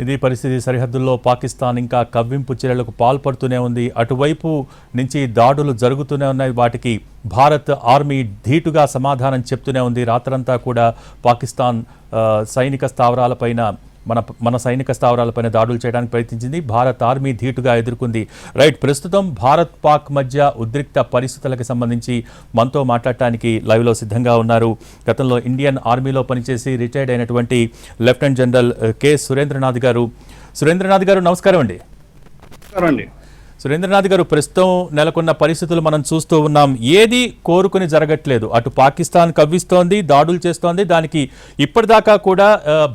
ఇది పరిస్థితి. సరిహద్దుల్లో పాకిస్తాన్ ఇంకా కవ్వింపు చర్యలకు పాల్పడుతూనే ఉంది. అటువైపు నుంచి దాడులు జరుగుతూనే ఉన్నాయి. వాటికి భారత్ ఆర్మీ ధీటుగా సమాధానం చెప్తూనే ఉంది. రాత్రంతా కూడా పాకిస్తాన్ సైనిక స్థావరాలపైన మన సైనిక స్థావరాలపైన దాడులు చేయడానికి ప్రయత్నించింది. భారత్ ఆర్మీ ధీటుగా ఎదుర్కొంది. రైట్, ప్రస్తుతం భారత్ పాక్ మధ్య ఉద్రిక్త పరిస్థితులకు సంబంధించి మనతో మాట్లాడటానికి లైవ్లో సిద్ధంగా ఉన్నారు. గతంలో ఇండియన్ ఆర్మీలో పనిచేసి రిటైర్డ్ అయినటువంటి లెఫ్టినెంట్ జనరల్ కె సురేంద్రనాథ్ గారు. సురేంద్రనాథ్ గారు నమస్కారం అండి. సురేంద్రనాథ్ గారు, ప్రస్తుతం నెలకొన్న పరిస్థితులు మనం చూస్తూ ఉన్నాం. ఏది కోరుకుని జరగట్లేదు. అటు పాకిస్తాన్ కవ్విస్తోంది, దాడులు చేస్తోంది. దానికి ఇప్పటిదాకా కూడా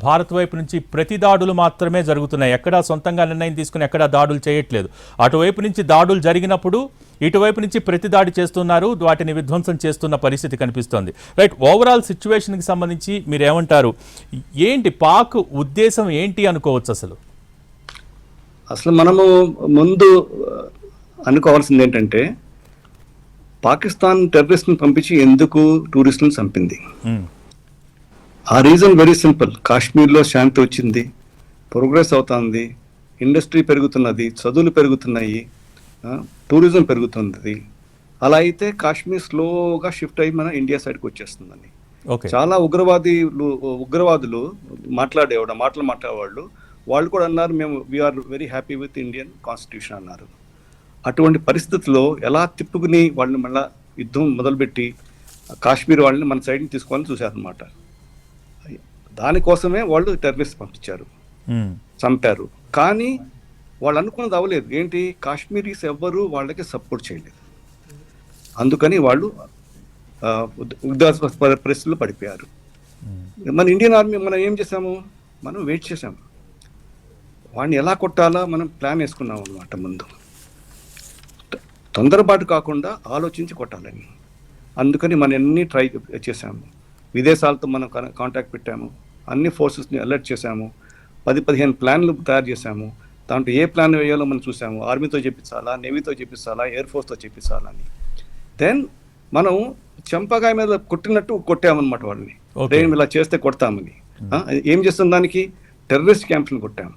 భారత్ వైపు నుంచి ప్రతి దాడులు మాత్రమే జరుగుతున్నాయి. ఎక్కడా సొంతంగా నిర్ణయం తీసుకుని ఎక్కడా దాడులు చేయట్లేదు. అటువైపు నుంచి దాడులు జరిగినప్పుడు ఇటువైపు నుంచి ప్రతి దాడి చేస్తున్నారు, వాటిని విధ్వంసం చేస్తున్న పరిస్థితి కనిపిస్తోంది. రైట్, ఓవరాల్ సిచ్యువేషన్కి సంబంధించి మీరేమంటారు? ఏంటి పాక్ ఉద్దేశం ఏంటి అనుకోవచ్చు? అసలు మనము ముందు అనుకోవాల్సింది ఏంటంటే, పాకిస్తాన్ టెర్రరిస్ట్ని పంపించి ఎందుకు టూరిస్టులను చంపింది? ఆ రీజన్ వెరీ సింపుల్. కాశ్మీర్లో శాంతి వచ్చింది, ప్రోగ్రెస్ అవుతుంది, ఇండస్ట్రీ పెరుగుతున్నది, చదువులు పెరుగుతున్నాయి, టూరిజం పెరుగుతుంది. అలా అయితే కాశ్మీర్ స్లోగా షిఫ్ట్ అయ్యి మన ఇండియా సైడ్కి వచ్చేస్తుందని చాలా ఉగ్రవాదులు మాట్లాడేవాళ్ళు వాళ్ళు కూడా అన్నారు, మేము we are very happy with Indian constitution అన్నారు. అటువంటి పరిస్థితుల్లో ఎలా తిప్పుకుని వాళ్ళని మళ్ళీ యుద్ధం మొదలుపెట్టి కాశ్మీర్ వాళ్ళని మన సైడ్ని తీసుకోవాలని చూశారనమాట. దానికోసమే వాళ్ళు టెర్రరిస్ట్ పంపించారు, చంపారు. కానీ వాళ్ళు అనుకున్నది అవ్వలేదు. ఏంటి, కాశ్మీరీస్ ఎవ్వరూ వాళ్ళకి సపోర్ట్ చేయలేదు. అందుకని వాళ్ళు పరిస్థితుల్లో పడిపోయారు. మన ఇండియన్ ఆర్మీ మనం ఏం చేసాము, మనం వెయిట్ చేసాము. వాడిని ఎలా కొట్టాలా మనం ప్లాన్ వేసుకున్నాం అనమాట. ముందు తొందరపాటు కాకుండా ఆలోచించి కొట్టాలని. అందుకని మనం అన్నీ ట్రై చేసాము. విదేశాలతో మనం కాంటాక్ట్ పెట్టాము, అన్ని ఫోర్సెస్ని అలర్ట్ చేశాము, 10-15 ప్లాన్లు తయారు చేశాము. దాంట్లో ఏ ప్లాన్ వేయాలో మనం చూసాము. ఆర్మీతో చేపించాలా, నేవీతో చేపించాలా, ఎయిర్ ఫోర్స్తో చేపించాలా అని. దెన్ మనం చెంపకాయ మీద కొట్టినట్టు కొట్టామన్నమాట వాళ్ళని. ఇలా చేస్తే కొడతామని. ఏం చేస్తాం, దానికి టెర్రరిస్ట్ క్యాంప్స్ని కొట్టాము.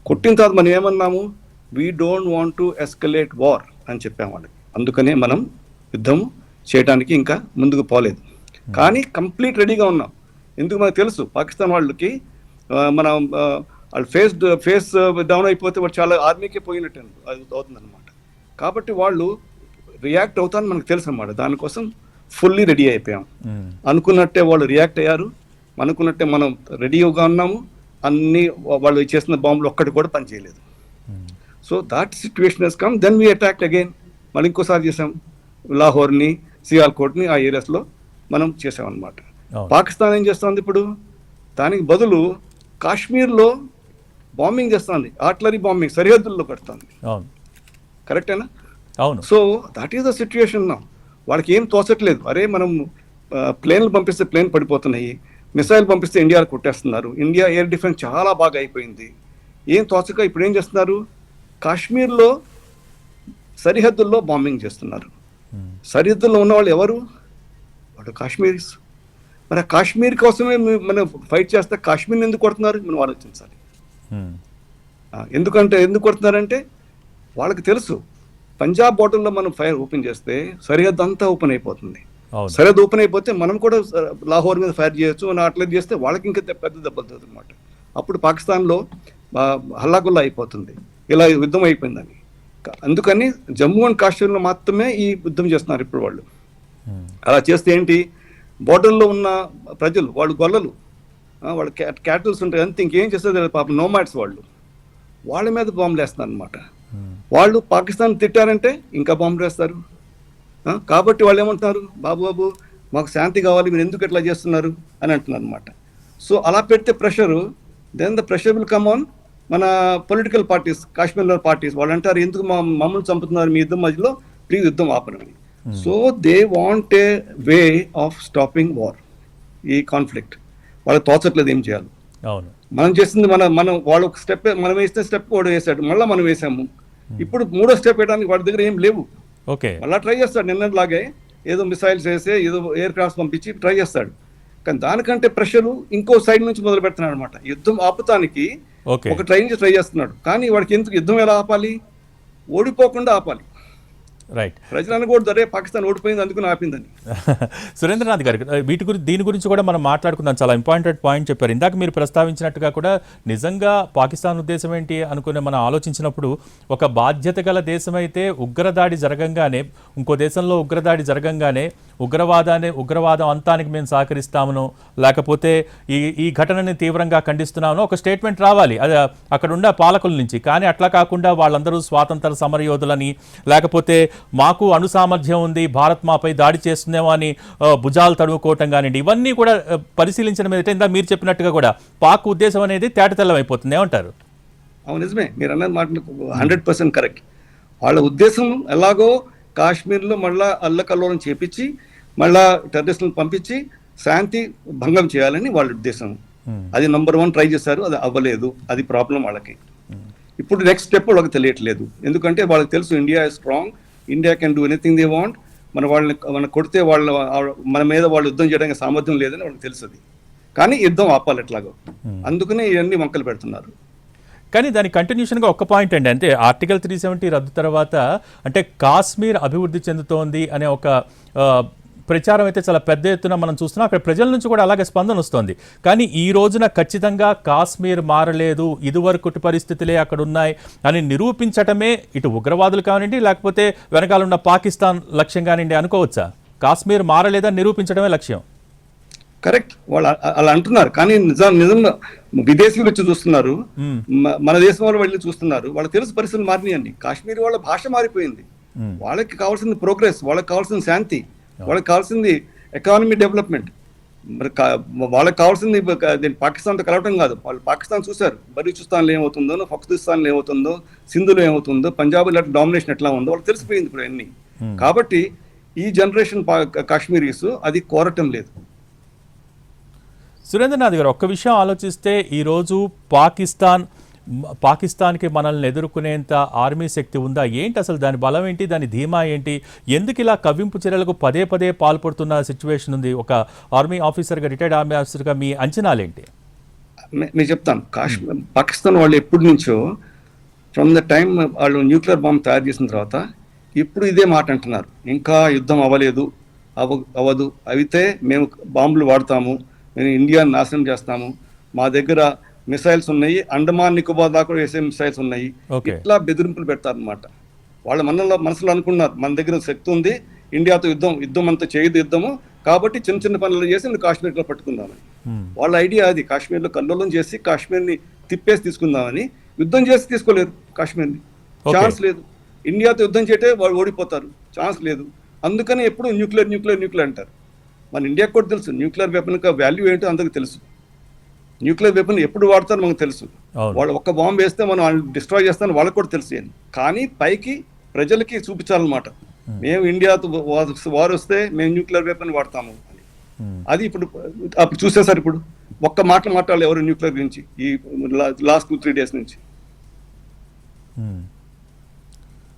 కొట్టిన తర్వాత మనం ఏమన్నాము, we don't want to escalate war అని చెప్పాము వాళ్ళకి. అందుకనే మనం యుద్ధం చేయడానికి ఇంకా ముందుకు పోలేదు. కానీ కంప్లీట్ రెడీగా ఉన్నాం. ఎందుకు మనకు తెలుసు, పాకిస్తాన్ వాళ్ళకి మనం వాళ్ళు ఫేస్ డౌన్ అయిపోతే వాళ్ళు చాలా ఆర్మీకే పోయినట్టు అవుతుందన్నమాట. కాబట్టి వాళ్ళు రియాక్ట్ అవుతారని మనకు తెలుసు అన్నమాట. దానికోసం ఫుల్లీ రెడీ అయిపోయాం. అనుకున్నట్టే వాళ్ళు రియాక్ట్ అయ్యారు, అనుకున్నట్టే మనం రెడీగా ఉన్నాము. అన్ని వాళ్ళు చేసిన బాంబులు ఒక్కటి కూడా పనిచేయలేదు. So that situation has come. Then we attacked again. మళ్ళీ ఇంకోసారి చేసాం, లాహోర్ని, సియాల్కోట్ని ఆ ఏరియాస్లో మనం చేసామన్నమాట. పాకిస్తాన్ ఏం చేస్తుంది ఇప్పుడు, దానికి బదులు కాశ్మీర్లో బాంబింగ్ చేస్తుంది, ఆర్టిలరీ బాంబింగ్ సరిహద్దుల్లో పెడుతుంది. కరెక్టేనా? అవును. So that is the situation నా. వాళ్ళకి ఏం తోచట్లేదు. అరే మనం ప్లేన్లు పంపిస్తే ప్లేన్ పడిపోతున్నాయి, మిసైల్ పంపిస్తే ఇండియాలో కొట్టేస్తున్నారు. ఇండియా ఎయిర్ డిఫెన్స్ చాలా బాగా అయిపోయింది. ఏం తోచక ఇప్పుడు ఏం చేస్తున్నారు, కాశ్మీర్లో సరిహద్దుల్లో బాంబింగ్ చేస్తున్నారు. సరిహద్దుల్లో ఉన్న వాళ్ళు ఎవరు, వాళ్ళు కాశ్మీరీస్. మరి కాశ్మీర్ కోసమే మనం ఫైట్ చేస్తే కాశ్మీర్ని ఎందుకు కొడుతున్నారు మనం ఆలోచించాలి. ఎందుకు కొడుతున్నారంటే వాళ్ళకి తెలుసు, పంజాబ్ బార్డర్లో మనం ఫైర్ ఓపెన్ చేస్తే సరిహద్దు అంతా ఓపెన్ అయిపోతుంది. సరిహద్దు ఓపెన్ అయిపోతే మనం కూడా లాహోర్ మీద ఫైర్ చేయొచ్చు. మనం అట్లా చేస్తే వాళ్ళకి ఇంకా పెద్ద దెబ్బలు అనమాట. అప్పుడు పాకిస్తాన్లో హల్లాగుల్లా అయిపోతుంది, ఇలా యుద్ధం అయిపోయిందని. అందుకని జమ్మూ అండ్ కాశ్మీర్లో మాత్రమే ఈ యుద్ధం చేస్తున్నారు ఇప్పుడు వాళ్ళు. అలా చేస్తే ఏంటి, బోర్డర్లో ఉన్న ప్రజలు, వాళ్ళు గొల్లలు, వాళ్ళు క్యాటిల్స్ ఉంటాయి, అంతే ఇంకేం చేస్తారు పాపం నోమాడ్స్ వాళ్ళ మీద బాంబులు వేస్తున్నారు అనమాట. వాళ్ళు పాకిస్తాన్ తిట్టారంటే ఇంకా బాంబులు వేస్తారు. కాబట్టి వాళ్ళు ఏమంటున్నారు, బాబు మాకు శాంతి కావాలి, మీరు ఎందుకు ఎట్లా చేస్తున్నారు అని అంటున్నారు అనమాట. సో అలా పెడితే pressure, then the pressure will come on మన పొలిటికల్ పార్టీస్, కాశ్మీర్లో పార్టీస్. వాళ్ళు అంటారు, ఎందుకు మమ్మల్ని చంపుతున్నారు మీ యుద్ధం మధ్యలో, ప్లీజ్ యుద్ధం ఆపనని. So they want a way of stopping war, ఈ కాన్ఫ్లిక్ట్. వాళ్ళకి తోచట్లేదు ఏం చేయాలి. మనం చేసింది మనం వాళ్ళు ఒక స్టెప్, మనం వేసిన స్టెప్ వాడు వేసాడు, మళ్ళీ మనం వేసాము. ఇప్పుడు మూడో స్టెప్ వేయడానికి వాడి దగ్గర ఏం లేవు. మళ్ళీ ట్రై చేస్తాడు, నిన్నలాగే ఏదో మిసైల్స్ వేసే, ఏదో ఎయిర్ క్రాఫ్ట్స్ పంపించి ట్రై చేస్తాడు. కానీ దానికంటే ప్రెషరు ఇంకో సైడ్ నుంచి మొదలు పెడుతున్నాడు అనమాట. యుద్ధం ఆపుతానికి ఓకే. ఒక ట్రై చేస్తున్నాడు. కానీ వాడికి ఎందుకు యుద్ధం ఎలా ఆపాలి? ఓడిపోకుండా ఆపాలి. రైట్. ప్రజలు అనకూడదు అరే పాకిస్తాన్ ఓడిపోయింది అందుకు ఆపిందని. సురేంద్రనాథ్ గారు, దీని గురించి కూడా మనం మాట్లాడుకుందాం. చాలా ఇంపార్టెంట్ పాయింట్ చెప్పారు. ఇందాక మీరు ప్రస్తావించినట్టుగా కూడా నిజంగా పాకిస్తాన్ ఉద్దేశం ఏంటి అనుకునే మనం ఆలోచించినప్పుడు, ఒక బాధ్యత గల దేశం అయితే ఉగ్రదాడి జరగంగానే, ఇంకో దేశంలో ఉగ్రదాడి జరగంగానే ఉగ్రవాదం అంతానికి మేము సహకరిస్తామను, లేకపోతే ఈ ఘటనని తీవ్రంగా ఖండిస్తున్నామను ఒక స్టేట్మెంట్ రావాలి అది అక్కడ ఉన్న పాలకుల నుంచి. కానీ అట్లా కాకుండా వాళ్ళందరూ స్వాతంత్ర సమరయోధులని, లేకపోతే మాకు అణుసామర్థ్యం ఉంది, భారత్ మాపై దాడి చేస్తుందేమో అని భుజాలు తడుముకోవటం కానివ్వండి, ఇవన్నీ కూడా పరిశీలించడం మీద ఇందాక మీరు చెప్పినట్టుగా కూడా పాక్ ఉద్దేశం అనేది తేటతెల్లం అయిపోతుంది. ఏమంటారు? అవును, నిజమే మీరు అన్నది మాట 100% కరెక్ట్. వాళ్ళ ఉద్దేశం ఎలాగో కాశ్మీర్లో మళ్ళా అల్లకల్లోలం చేపించి మళ్ళా టెర్రరిస్టులను పంపించి శాంతి భంగం చేయాలని వాళ్ళ ఉద్దేశం. అది నంబర్ 1 ట్రై చేశారు, అది అవ్వలేదు, అది ప్రాబ్లం వాళ్ళకి. ఇప్పుడు నెక్స్ట్ స్టెప్ వాళ్ళకి తెలియట్లేదు. ఎందుకంటే వాళ్ళకి తెలుసు India is strong, India can do anything they want. మన కొడితే మన మీద వాళ్ళు యుద్ధం చేయడానికి సామర్థ్యం లేదని వాళ్ళకి తెలుసు. కానీ యుద్ధం ఆపాలి ఎట్లాగో, అందుకనే ఇవన్నీ వంకలు పెడుతున్నారు. కానీ దాని కంటిన్యూషన్గా ఒక్క పాయింట్ అండి, అంటే ఆర్టికల్ 370 రద్దు తర్వాత అంటే కాశ్మీర్ అభివృద్ధి చెందుతోంది అనే ఒక ప్రచారం అయితే చాలా పెద్ద ఎత్తున మనం చూస్తున్నాం. అక్కడ ప్రజల నుంచి కూడా అలాగే స్పందన వస్తుంది. కానీ ఈ రోజున ఖచ్చితంగా కాశ్మీర్ మారలేదు, ఇదివరకు పరిస్థితులే అక్కడ ఉన్నాయి అని నిరూపించటమే ఇటు ఉగ్రవాదులు కానివ్వండి, లేకపోతే వెనకాల ఉన్న పాకిస్తాన్ లక్ష్యం కానివ్వండి అనుకోవచ్చా? కాశ్మీర్ మారలేదని నిరూపించడమే లక్ష్యం. కరెక్ట్, వాళ్ళు అలా అంటున్నారు. కానీ నిజంగా విదేశీయులు వచ్చి చూస్తున్నారు, మన దేశం వాళ్ళు వెళ్ళి చూస్తున్నారు. వాళ్ళకి తెలుసు పరిస్థితులు మారినాయండి. కాశ్మీర్ వాళ్ళ భాష మారిపోయింది. వాళ్ళకి కావాల్సింది ప్రోగ్రెస్, వాళ్ళకి కావాల్సింది శాంతి, వాళ్ళకి కావాల్సింది ఎకానమీ డెవలప్మెంట్. మరి వాళ్ళకి కావాల్సింది పాకిస్తాన్తో కలవటం కాదు. వాళ్ళు పాకిస్తాన్ చూశారు, బలూచిస్తాన్లో ఏమవుతుందో, పాకిస్తాన్లో ఏమవుతుందో, సింధులో ఏమవుతుందో, పంజాబ్ ఇలాంటి డామినేషన్ ఎట్లా ఉందో వాళ్ళకి తెలిసిపోయింది ఇప్పుడు అన్ని. కాబట్టి ఈ జనరేషన్ కాశ్మీరీస్ అది కోరటం లేదు. సురేంద్రనాథ్ గారు, ఒక్క విషయం ఆలోచిస్తే ఈరోజు పాకిస్తాన్కి మనల్ని ఎదుర్కొనేంత ఆర్మీ శక్తి ఉందా? ఏంటి అసలు దాని బలం ఏంటి, దాని ధీమా ఏంటి? ఎందుకు ఇలా కవ్వింపు చర్యలకు పదే పదే పాల్పడుతున్న సిచ్యువేషన్ ఉంది? ఒక ఆర్మీ ఆఫీసర్గా, రిటైర్డ్ ఆర్మీ ఆఫీసర్గా మీ అంచనాలేంటి? నేను చెప్తాను. పాకిస్తాన్ వాళ్ళు ఎప్పటి నుంచో ఫ్రమ్ ద టైం వాళ్ళు న్యూక్లియర్ బాంబ్ తయారు చేసిన తర్వాత ఇప్పుడు ఇదే మాట అంటున్నారు, ఇంకా యుద్ధం అవ్వదు, అయితే మేము బాంబులు వాడతాము, మేము ఇండియాని నాశనం చేస్తాము, మా దగ్గర మిసైల్స్ ఉన్నాయి, అండమాన్ నికోబార్ దాకా వేసే మిసైల్స్ ఉన్నాయి, ఇట్లా బెదిరింపులు పెడతారనమాట. వాళ్ళ మనసులో అనుకున్నారు మన దగ్గర శక్తి ఉంది, ఇండియాతో యుద్ధం అంతా చేయదు యుద్ధము, కాబట్టి చిన్న చిన్న పనులు చేసి నేను కాశ్మీర్లో పట్టుకుందామని. వాళ్ళ ఐడియా అది. కాశ్మీర్లో కల్లోలం చేసి కాశ్మీర్ని తిప్పేసి తీసుకుందామని. యుద్ధం చేసి తీసుకోలేరు కాశ్మీర్ని, ఛాన్స్ లేదు. ఇండియాతో యుద్ధం చేస్తే వాళ్ళు ఓడిపోతారు, ఛాన్స్ లేదు. అందుకని ఎప్పుడు న్యూక్లియర్ అంటారు. మన ఇండియాకి కూడా తెలుసు న్యూక్లియర్ వెపన్ వాల్యూ ఏంటో అందరికి తెలుసు. న్యూక్లియర్ వెపన్ ఎప్పుడు వాడతారో మనకు తెలుసు. వాళ్ళు ఒక్క బాంబు వేస్తే మనం డిస్ట్రాయ్ చేస్తామని వాళ్ళకి కూడా తెలుసు. కానీ పైకి ప్రజలకి చూపించాలన్నమాట, మేము ఇండియాతో వార్ వస్తే మేము న్యూక్లియర్ వెపన్ వాడతాము అని. అది అప్పుడు చూసేసారు. ఇప్పుడు ఒక్క మాట్లాడాలి ఎవరు న్యూక్లియర్ గురించి ఈ లాస్ట్ 2-3 days నుంచి.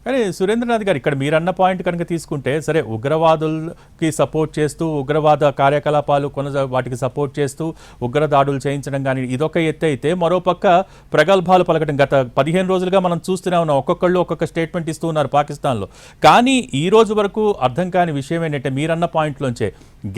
కానీ సురేంద్రనాథ్ గారు, ఇక్కడ మీరన్న పాయింట్ కనుక తీసుకుంటే, సరే ఉగ్రవాదులకి సపోర్ట్ చేస్తూ, ఉగ్రవాద కార్యకలాపాలు వాటికి సపోర్ట్ చేస్తూ ఉగ్రదాడులు చేయించడం కానీ ఇదొక ఎత్తు అయితే, మరోపక్క ప్రగల్భాలు పలకడం గత 15 రోజులుగా మనం చూస్తూనే ఉన్నాం. ఒక్కొక్కళ్ళు ఒక్కొక్క స్టేట్మెంట్ ఇస్తూ ఉన్నారు పాకిస్తాన్లో. కానీ ఈ రోజు వరకు అర్థం కాని విషయం ఏంటంటే, మీరన్న పాయింట్లోంచే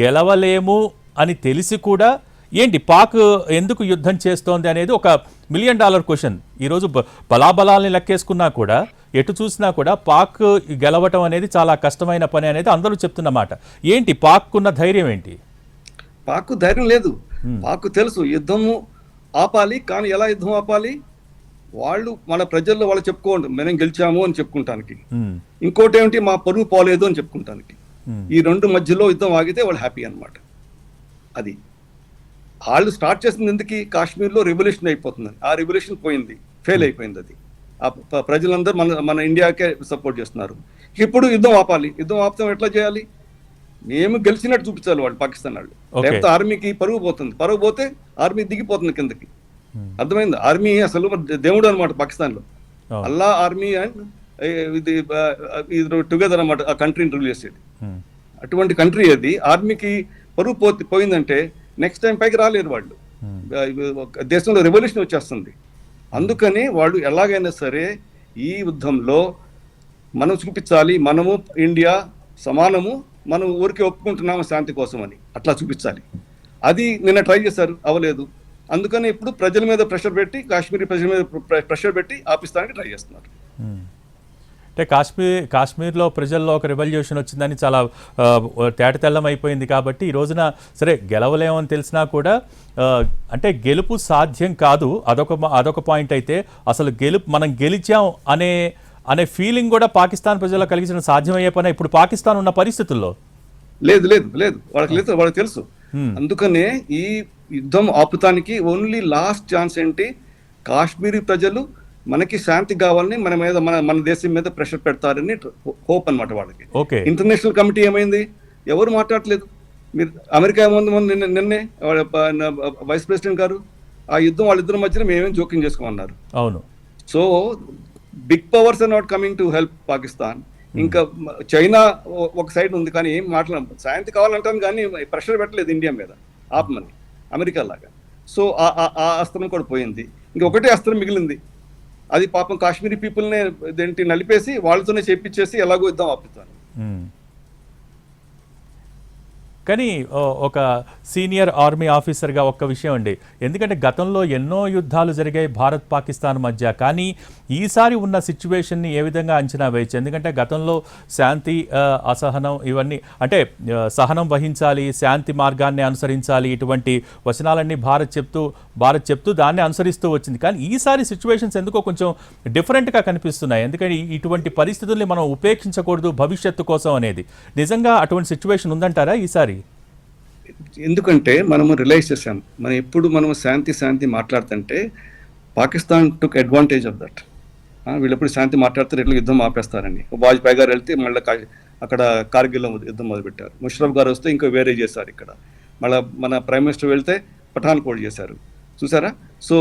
గెలవలేము అని తెలిసి కూడా ఏంటి పాక్ ఎందుకు యుద్ధం చేస్తోంది అనేది ఒక $1 million క్వశ్చన్. ఈరోజు బలాబలాల్ని లెక్కేసుకున్నా కూడా, ఎటు చూసినా కూడా పాక్ గెలవటం అనేది చాలా కష్టమైన పని అనేది అందరూ చెప్తున్నమాట. ఏంటి పాక్కున్న ధైర్యం ఏంటి? పాక్ ధైర్యం లేదు. పాక్ తెలుసు యుద్ధము ఆపాలి, కానీ ఎలా యుద్ధం ఆపాలి? వాళ్ళు మన ప్రజల్లో వాళ్ళు చెప్పుకోండి మనం గెలిచాము అని చెప్పుకుంటానికి, ఇంకోటి ఏమిటి మా పరువు పోలేదు అని చెప్పుకుంటానికి. ఈ రెండు మధ్యలో యుద్ధం ఆగితే వాళ్ళు హ్యాపీ అనమాట. అది వాళ్ళు స్టార్ట్ చేసింది ఎందుకు? కాశ్మీర్లో రెవల్యూషన్ అయిపోతుందని. ఆ రెవల్యూషన్ పోయింది, ఫెయిల్ అయిపోయింది. అది ప్రజలందరూ మన ఇండియాకే సపోర్ట్ చేస్తున్నారు. ఇప్పుడు యుద్ధం ఆపాలి. యుద్ధం ఆపుతాం ఎట్లా చేయాలి? మేము గెలిచినట్టు చూపించాలి వాళ్ళు, పాకిస్తాన్ వాళ్ళు. లేకపోతే ఆర్మీకి పరువు పోతుంది. పరువు పోతే ఆర్మీ దిగిపోతుంది కిందకి. అర్థమైంది? ఆర్మీ అసలు దేవుడు అనమాట పాకిస్తాన్లో. అల్లా ఆర్మీ అండ్ ఇది టుగెదర్ అనమాట ఆ కంట్రీని రూల్ చేసేది. అటువంటి కంట్రీ అది. ఆర్మీకి పరువు పోయిందంటే నెక్స్ట్ టైం పైకి రాలేరు వాళ్ళు. దేశంలో రెవల్యూషన్ వచ్చేస్తుంది. అందుకని వాళ్ళు ఎలాగైనా సరే ఈ యుద్ధంలో మనం చూపించాలి, మనము ఇండియా సమానము, మనం ఊరికే ఒప్పుకుంటున్నాము శాంతి కోసం అని అట్లా చూపించాలి. అది నిన్న ట్రై చేశారు, అవ్వలేదు. అందుకని ఇప్పుడు ప్రజల మీద ప్రెషర్ పెట్టి, కాశ్మీరీ ప్రజల మీద ప్రెషర్ పెట్టి ఆపిస్తానికి ట్రై చేస్తున్నారు. అంటే కాశ్మీర్లో ప్రజల్లో ఒక రివల్యూషన్ వచ్చిందని చాలా తేటతెల్లం అయిపోయింది కాబట్టి ఈ రోజున సరే గెలవలేమని తెలిసినా కూడా అంటే గెలుపు సాధ్యం కాదు, అదొక పాయింట్. అయితే అసలు మనం గెలిచాం అనే ఫీలింగ్ కూడా పాకిస్తాన్ ప్రజల్లో కలిగించిన సాధ్యమయ్యే పని ఇప్పుడు పాకిస్తాన్ ఉన్న పరిస్థితుల్లో లేదు లేదు లేదు వాళ్ళకి తెలుసు. అందుకనే ఈ యుద్ధం ఆపుతానికి ఓన్లీ లాస్ట్ ఛాన్స్ ఏంటి, కాశ్మీరీ ప్రజలు మనకి శాంతి కావాలని మన దేశం మీద ప్రెషర్ పెడతారని హోప్ అనమాట వాళ్ళకి. ఇంటర్నేషనల్ కమిటీ ఏమైంది, ఎవరు మాట్లాడలేదు. మీరు అమెరికా నిన్నే వైస్ ప్రెసిడెంట్ గారు ఆ యుద్ధం వాళ్ళిద్దరి మధ్యన మేమేం జోక్యం చేసుకోమన్నారు. అవును. So big powers are not coming to help Pakistan. ఇంకా చైనా ఒక సైడ్ ఉంది కానీ ఏం మాట్లాడదు, శాంతి కావాలంటాను కానీ ప్రెషర్ పెట్టలేదు ఇండియా మీద ఆపమని అమెరికా లాగా. సో ఆ అస్త్రం కూడా పోయింది. ఇంకొకటే అస్త్రం మిగిలింది, అది పాపం కాశ్మీరీ పీపుల్నే దేంటి నలిపేసి వాళ్ళతోనే చేపించేసి ఎలాగో యుద్ధం ఆపుతాను. కానీ ఒక సీనియర్ ఆర్మీ ఆఫీసర్గా ఒక్క విషయం అండి, ఎందుకంటే గతంలో ఎన్నో యుద్ధాలు జరిగాయి భారత్ పాకిస్తాన్ మధ్య, కానీ ఈసారి ఉన్న సిచ్యువేషన్ని ఏ విధంగా అంచనా వేయచ్చు? ఎందుకంటే గతంలో శాంతి అసహనం ఇవన్నీ అంటే సహనం వహించాలి, శాంతి మార్గాన్ని అనుసరించాలి, ఇటువంటి వచనాలన్నీ భారత్ చెప్తూ దాన్ని అనుసరిస్తూ వచ్చింది. కానీ ఈసారి సిచ్యువేషన్స్ ఎందుకో కొంచెం డిఫరెంట్గా కనిపిస్తున్నాయి. ఎందుకంటే ఇటువంటి పరిస్థితుల్ని మనం ఉపేక్షించకూడదు భవిష్యత్తు కోసం అనేది. నిజంగా అటువంటి సిచ్యువేషన్ ఉందంటారా ఈసారి? ఎందుకంటే మనము రిలైజ్ చేసాం, మనం శాంతి మాట్లాడుతుంటే పాకిస్తాన్ టుక్ అడ్వాంటేజ్ ఆఫ్ దట్. వీళ్ళెప్పుడు శాంతి మాట్లాడితే ఇట్లా యుద్ధం ఆపేస్తారని. వాజ్పేయి గారు వెళ్తే మళ్ళీ అక్కడ కార్గిల్లో యుద్ధం మొదలుపెట్టారు. ముషరఫ్ గారు వస్తే ఇంకా వేరే చేశారు. ఇక్కడ మళ్ళీ మన ప్రైమ్ మినిస్టర్ వెళ్తే పఠాన్కోట్ చేశారు. చూసారా? సో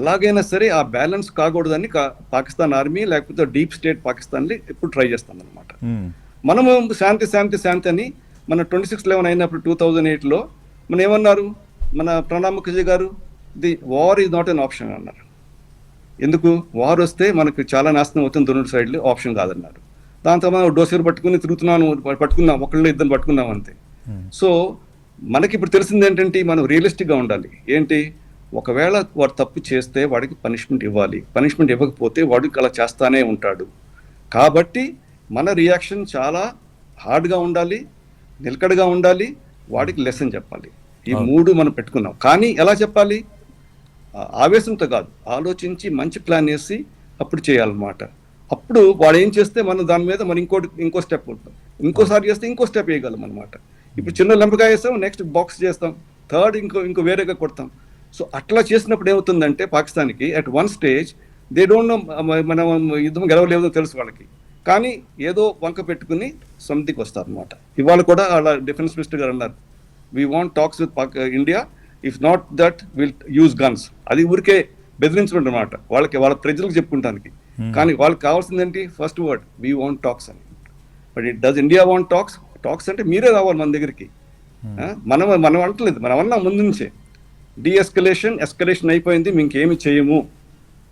ఎలాగైనా సరే ఆ బ్యాలెన్స్ కాకూడదని పాకిస్తాన్ ఆర్మీ లేకపోతే డీప్ స్టేట్ పాకిస్తాన్లో ఎప్పుడు ట్రై చేస్తాం అనమాట. మనము శాంతి అని మన 26/11 అయినప్పుడు 2008లో మనం ఏమన్నారు, మన ప్రణబ్ ముఖర్జీ గారు the war is not an option అన్నారు. ఎందుకు? వార్ వస్తే మనకు చాలా నాశనం అవుతుంది, రెండు సైడ్లు ఆప్షన్ కాదన్నారు. దాంతో మనం డోసర్ పట్టుకున్నాం, ఒకళ్ళు ఇద్దరు పట్టుకున్నాం అంతే. సో మనకి ఇప్పుడు తెలిసింది ఏంటంటే మనం రియలిస్టిక్గా ఉండాలి. ఏంటి, ఒకవేళ వాడు తప్పు చేస్తే వాడికి పనిష్మెంట్ ఇవ్వాలి, పనిష్మెంట్ ఇవ్వకపోతే వాడికి అలా చేస్తానే ఉంటాడు. కాబట్టి మన రియాక్షన్ చాలా హార్డ్గా ఉండాలి, నిలకడగా ఉండాలి, వాడికి లెసన్ చెప్పాలి. ఈ మూడు మనం పెట్టుకున్నాం. కానీ ఎలా చెప్పాలి? ఆవేశంతో కాదు, ఆలోచించి మంచి ప్లాన్ వేసి అప్పుడు చేయాలన్నమాట. అప్పుడు వాడు ఏం చేస్తే మనం దాని మీద మనం ఇంకో స్టెప్ ఉంటాం, ఇంకోసారి చేస్తే ఇంకో స్టెప్ వేయగలం అనమాట. ఇప్పుడు చిన్న లెంపకాయ వేస్తాం, నెక్స్ట్ బాక్స్ చేస్తాం, థర్డ్ ఇంకో వేరేగా కొడతాం. సో అట్లా చేసినప్పుడు ఏమవుతుందంటే పాకిస్తాన్కి at one stage they don't know మనం యుద్ధం గెలవలేదో తెలుసు వాళ్ళకి, కానీ ఏదో వంక పెట్టుకుని సమితికి వస్తారు అనమాట. ఇవాళ కూడా అలా డిఫెన్స్ మినిస్టర్ గారు అన్నారు, we want talks with India, if not that will use guns. అది ఊరికే బెదిరించడం అనమాట వాళ్ళ ప్రజలకు చెప్పుకుంటానికి. కానీ వాళ్ళకి కావాల్సింది ఏంటి? First word we want talks అని. But it does India want talks అంటే మీరే రావాలి మన దగ్గరికి. మనం అంటలేదు, మనం అన్నా ముందు నుంచే ఎస్కలేషన్ అయిపోయింది, ఇంకేమి చేయము,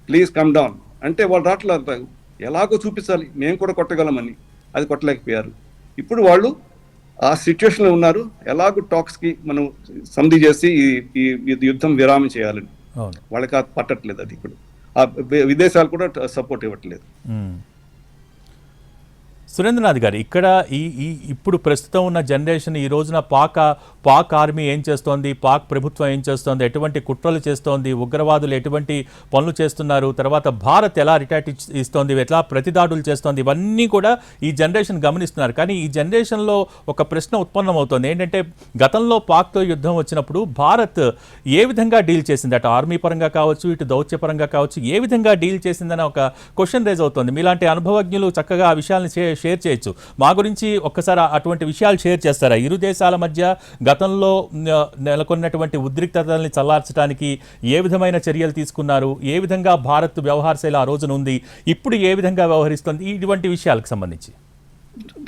ప్లీజ్ కమ్ డౌన్ అంటే వాళ్ళు రావట్లేదు. ఎలాగో చూపించాలి మేము కూడా కొట్టగలమని, అది కొట్టలేకపోయారు. ఇప్పుడు వాళ్ళు ఆ సిచ్యువేషన్లో ఉన్నారు, ఎలాగో టాక్స్కి మనం సంధి చేసి ఈ యుద్ధం విరామం చేయాలని. వాళ్ళకి అది పట్టట్లేదు. అది ఇప్పుడు ఆ విదేశాలు కూడా సపోర్ట్ ఇవ్వట్లేదు. సురేంద్రనాథ్ గారు, ఇక్కడ ఇప్పుడు ప్రస్తుతం ఉన్న జనరేషన్ ఈ రోజున పాక్ ఆర్మీ ఏం చేస్తోంది, పాక్ ప్రభుత్వం ఏం చేస్తోంది, ఎటువంటి కుట్రలు చేస్తోంది, ఉగ్రవాదులు ఎటువంటి పనులు చేస్తున్నారు, తర్వాత భారత్ ఎలా రిటార్ట్ ఇస్తోంది, ఎట్లా ప్రతిదాడులు చేస్తోంది, ఇవన్నీ కూడా ఈ జనరేషన్ గమనిస్తున్నారు. కానీ ఈ జనరేషన్లో ఒక ప్రశ్న ఉత్పన్నమవుతోంది ఏంటంటే, గతంలో పాక్తో యుద్ధం వచ్చినప్పుడు భారత్ ఏ విధంగా డీల్ చేసింది, అటు ఆర్మీ పరంగా కావచ్చు, ఇటు దౌత్యపరంగా కావచ్చు, ఏ విధంగా డీల్ చేసిందని ఒక క్వశ్చన్ రేజ్ అవుతోంది. మీలాంటి అనుభవజ్ఞులు చక్కగా ఆ విషయాలను షేర్ చేయొచ్చు. మా గురించి ఒక్కసారి అటువంటి విషయాలు షేర్ చేస్తారా? ఇరు దేశాల మధ్య గతంలో నెలకొన్నటువంటి ఉద్రిక్తతల్ని చల్లార్చడానికి ఏ విధమైన చర్యలు తీసుకున్నారు, ఏ విధంగా భారత్ వ్యవహార శైలి ఆ రోజున ఉంది, ఇప్పుడు ఏ విధంగా వ్యవహరిస్తుంది, ఇటువంటి విషయాలకు సంబంధించి